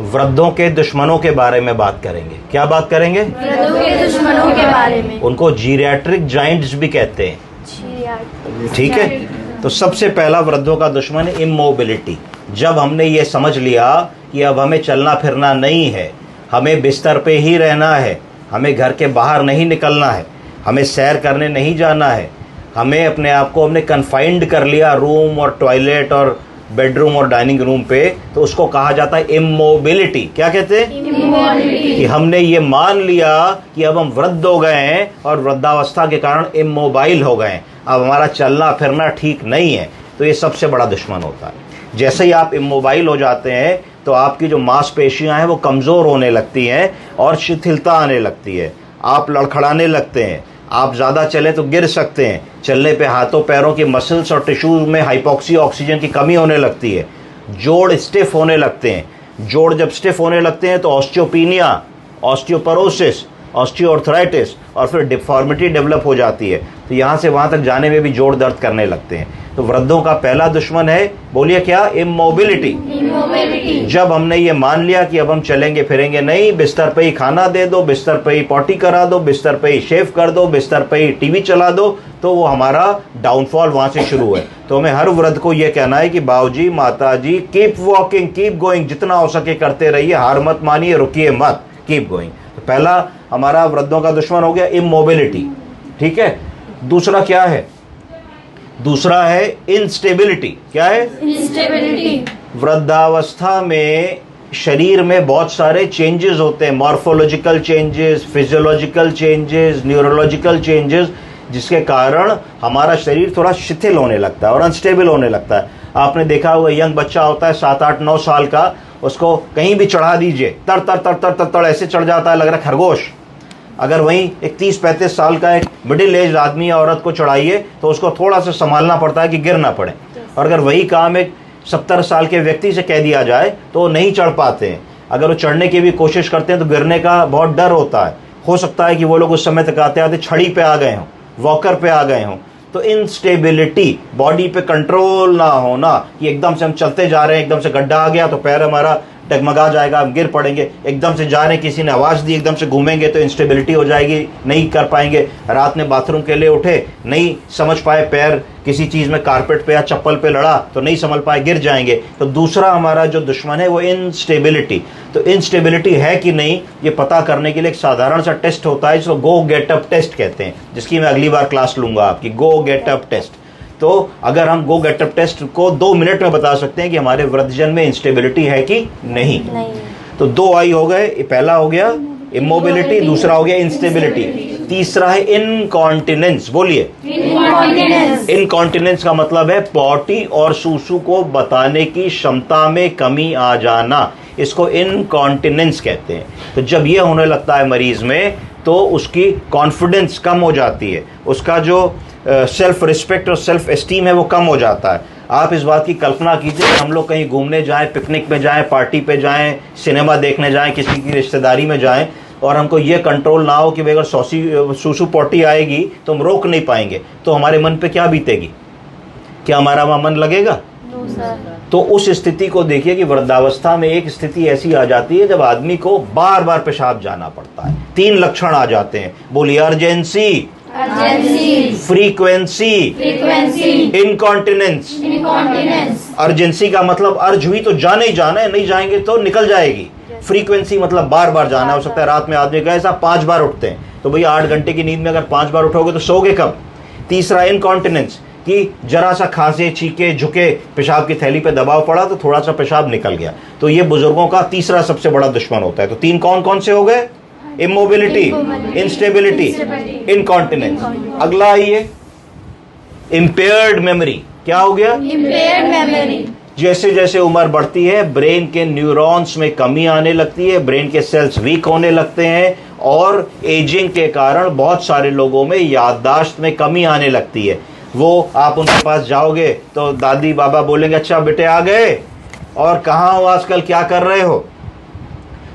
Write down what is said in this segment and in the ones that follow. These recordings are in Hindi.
वृद्धों के दुश्मनों के बारे में बात करेंगे। क्या बात करेंगे? वृद्धों के दुश्मनों के बारे में। उनको जीरियाट्रिक जाइंट्स भी कहते हैं। ठीक है, तो सबसे पहला वृद्धों का दुश्मन है इमोबिलिटी। जब हमने ये समझ लिया कि अब हमें चलना फिरना नहीं है, हमें बिस्तर पे ही रहना है, हमें घर के बाहर नहीं निकलना है, हमें सैर करने नहीं जाना है, हमें अपने आप को हमने कन्फाइंड कर लिया रूम और टॉयलेट और बेडरूम और डाइनिंग रूम पे, तो उसको कहा जाता है इमोबिलिटी। क्या कहते हैं? इमोबिलिटी। कि हमने ये मान लिया कि अब हम वृद्ध हो गए हैं और वृद्धावस्था के कारण इमोबाइल हो गए हैं, अब हमारा चलना फिरना ठीक नहीं है। तो ये सबसे बड़ा दुश्मन होता है। जैसे ही आप इमोबाइल हो जाते हैं तो आपकी जो मांसपेशियां हैं वो कमज़ोर होने लगती हैं और शिथिलता आने लगती है, आप लड़खड़ाने लगते हैं, आप ज़्यादा चलें तो गिर सकते हैं, चलने पे हाथों पैरों की मसल्स और टिश्यूज में हाइपोक्सी ऑक्सीजन की कमी होने लगती है, जोड़ स्टिफ होने लगते हैं। जोड़ जब स्टिफ होने लगते हैं तो ऑस्टियोपीनिया, ऑस्टियोपोरोसिस, ऑस्टियोआर्थराइटिस और फिर डिफॉर्मिटी डेवलप हो जाती है। तो यहाँ से वहाँ तक जाने में भी जोड़ दर्द करने लगते हैं। तो वृद्धों का पहला दुश्मन है, बोलिए क्या? इमोबिलिटी। जब हमने ये मान लिया कि अब हम चलेंगे फिरेंगे नहीं, बिस्तर पे ही खाना दे दो, बिस्तर पे ही पॉटी करा दो, बिस्तर पे ही शेव कर दो, बिस्तर पे ही टीवी चला दो, तो वो हमारा डाउनफॉल वहाँ से शुरू है। तो हमें हर वृद्ध को ये कहना है कि बाबूजी, माताजी, कीप वॉकिंग, कीप गोइंग, जितना हो सके करते रहिए, हार मत मानिए, रुकिए मत, कीप गोइंग। तो पहला हमारा वृद्धों का दुश्मन हो गया इमोबिलिटी। ठीक है, दूसरा क्या है? दूसरा है इंस्टेबिलिटी। क्या है? इंस्टेबिलिटी। वृद्धावस्था में शरीर में बहुत सारे चेंजेस होते हैं, morphological changes, physiological changes, neurological changes, जिसके कारण हमारा शरीर थोड़ा शिथिल होने लगता है और अनस्टेबल होने लगता है। आपने देखा होगा, यंग बच्चा होता है 7, 8, 9 साल का, उसको कहीं भी चढ़ा दीजिए, तर तर तर तर तर तर ऐसे चढ़ जाता है, लग रहा है खरगोश। अगर वहीं एक 30-35 साल का एक मिडिल एज आदमी या औरत को चढ़ाइए तो उसको थोड़ा सा संभालना पड़ता है कि गिर ना पड़े। और अगर वही काम एक 70 साल के व्यक्ति से कह दिया जाए तो वो नहीं चढ़ पाते हैं। अगर वो चढ़ने की भी कोशिश करते हैं तो गिरने का बहुत डर होता है। हो सकता है कि वो लोग उस समय तक आते आते छड़ी पे आ गए हों, वॉकर पे आ गए हों। तो इंस्टेबिलिटी, बॉडी पे कंट्रोल ना होना, कि एकदम से हम चलते जा रहे हैं, एकदम से गड्ढा आ गया तो पैर हमारा डगमगा जाएगा, हम गिर पड़ेंगे, एकदम से जा रहे हैं, किसी ने आवाज़ दी, एकदम से घूमेंगे तो इंस्टेबिलिटी हो जाएगी, नहीं कर पाएंगे। रात में बाथरूम के लिए उठे, नहीं समझ पाए, पैर किसी चीज़ में कारपेट पे या चप्पल पे लड़ा तो नहीं समझ पाए, गिर जाएंगे। तो दूसरा हमारा जो दुश्मन है वो इंस्टेबिलिटी। तो इंस्टेबिलिटी है कि नहीं, ये पता करने के लिए एक साधारण सा टेस्ट होता है, जिसको गो गेट अप टेस्ट कहते हैं, जिसकी मैं अगली बार क्लास लूँगा आपकी, गो गेट अप टेस्ट। तो अगर हम गो गेट अप टेस्ट को 2 मिनट में बता सकते हैं कि हमारे वृद्धजन में इंस्टेबिलिटी है कि नहीं। तो 2 आई हो गए, पहला हो गया इमोबिलिटी, दूसरा हो गया इंस्टेबिलिटी, तीसरा है इनकॉन्टिनेंस। बोलिए इनकॉन्टिनेंस का मतलब है पॉटी और सूसू को बताने की क्षमता में कमी आ जाना, इसको इनकॉन्टिनेंस कहते हैं। तो जब ये होने लगता है मरीज में तो उसकी कॉन्फिडेंस कम हो जाती है, उसका जो सेल्फ रिस्पेक्ट और सेल्फ एस्टीम है वो कम हो जाता है। आप इस बात की कल्पना कीजिए कि हम लोग कहीं घूमने जाएं, पिकनिक में जाएं, पार्टी पे जाएं, सिनेमा देखने जाएं, किसी की रिश्तेदारी में जाएं और हमको ये कंट्रोल ना हो कि अगर सूसू पॉटी आएगी तो हम रोक नहीं पाएंगे, तो हमारे मन पे क्या बीतेगी? क्या हमारा वहाँ मन लगेगा? तो उस स्थिति को देखिए कि वृद्धावस्था में एक स्थिति ऐसी आ जाती है जब आदमी को बार बार पेशाब जाना पड़ता है। 3 लक्षण आ जाते हैं, बोलिए अर्जेंसी, फ्रीक्वेंसी, इनकॉन्टिनेंस। अर्जेंसी का मतलब अर्ज हुई तो जाना ही जाना है, नहीं जाएंगे तो निकल जाएगी। फ्रीक्वेंसी मतलब बार बार जाना, हो सकता है रात में आदमी कहे साहब 5 बार उठते हैं, तो भैया 8 घंटे की नींद में अगर 5 बार उठोगे तो सोगे कब? तीसरा इनकॉन्टिनेंस, कि जरा सा खांसे, छीके, झुके, पेशाब की थैली पे दबाव पड़ा तो थोड़ा सा पेशाब निकल गया। तो ये बुजुर्गों का तीसरा सबसे बड़ा दुश्मन होता है। तो 3 कौन कौन से हो गए? Immobility, instability, incontinence. अगला आइए इम्पेयर्ड मेमोरी। क्या हो गया? Impaired memory. जैसे जैसे उम्र बढ़ती है ब्रेन के न्यूरॉन्स में कमी आने लगती है, ब्रेन के सेल्स वीक होने लगते हैं और एजिंग के कारण बहुत सारे लोगों में याददाश्त में कमी आने लगती है। वो आप उनके पास जाओगे तो दादी बाबा बोलेंगे अच्छा बेटे आ गए, और कहाँ हो आजकल, क्या कर रहे हो?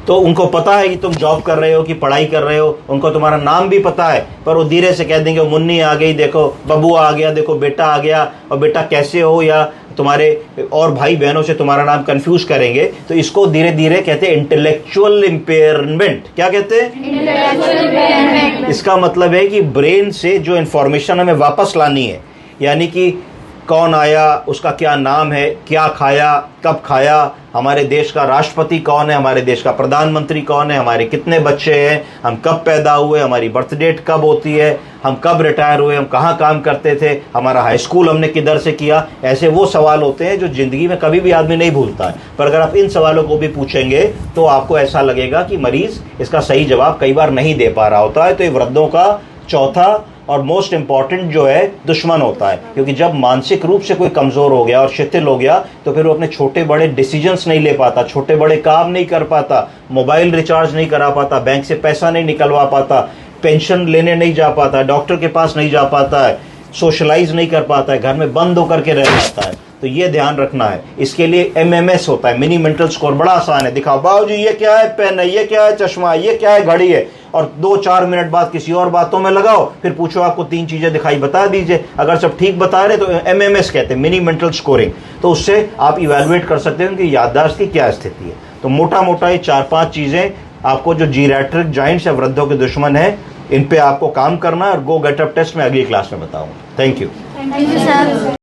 तो तो उनको पता है कि तुम जॉब कर रहे हो कि पढ़ाई कर रहे हो, उनको तुम्हारा नाम भी पता है, पर वो धीरे से कह देंगे मुन्नी आ गई, देखो बबू आ गया, देखो बेटा आ गया, और बेटा कैसे हो, या तुम्हारे और भाई बहनों से तुम्हारा नाम कंफ्यूज करेंगे। तो इसको धीरे धीरे कहते हैं इंटेलेक्चुअल इम्पेयरमेंट। क्या कहते हैं? Intellectual impairment. इसका मतलब है कि ब्रेन से जो इंफॉर्मेशन हमें वापस लानी है, यानी कि कौन आया, उसका क्या नाम है, क्या खाया, कब खाया, हमारे देश का राष्ट्रपति कौन है, हमारे देश का प्रधानमंत्री कौन है, हमारे कितने बच्चे हैं, हम कब पैदा हुए, हमारी बर्थ डेट कब होती है, हम कब रिटायर हुए, हम कहाँ काम करते थे, हमारा हाई स्कूल हमने किधर से किया। ऐसे वो सवाल होते हैं जो ज़िंदगी में कभी भी आदमी नहीं भूलता है, पर अगर आप इन सवालों को भी पूछेंगे तो आपको ऐसा लगेगा कि मरीज़ इसका सही जवाब कई बार नहीं दे पा रहा होता है। तो ये वृद्धों का चौथा और मोस्ट इंपॉर्टेंट जो है दुश्मन होता है, क्योंकि जब मानसिक रूप से कोई कमज़ोर हो गया और शिथिल हो गया तो फिर वो अपने छोटे बड़े डिसीजंस नहीं ले पाता, छोटे बड़े काम नहीं कर पाता, मोबाइल रिचार्ज नहीं करा पाता, बैंक से पैसा नहीं निकलवा पाता, पेंशन लेने नहीं जा पाता, डॉक्टर के पास नहीं जा पाता है, सोशलाइज नहीं कर पाता है, घर में बंद होकर के रह जाता है। तो ये ध्यान रखना है। इसके लिए MMS होता है, मिनी मेंटल स्कोर, बड़ा आसान है। दिखाओ बाबू जी ये क्या है, पेन है, ये क्या है, चश्मा है, ये क्या है, घड़ी है, और 2-4 मिनट बाद किसी और बातों में लगाओ, फिर पूछो आपको 3 चीजें दिखाई, बता दीजिए। अगर सब ठीक बता रहे तो MMS कहते हैं, मिनी मेंटल स्कोरिंग। तो उससे आप इवेलुएट कर सकते हैं कि याददाश्त की क्या स्थिति है। तो मोटा मोटा ये 4-5 चीजें आपको जो जीरैट्रिक जाइंट्स या वृद्धों के दुश्मन है, इन पे आपको काम करना है, और गो गेट अप टेस्ट में अगली क्लास में बताऊंगा। Thank you. Thank you sir.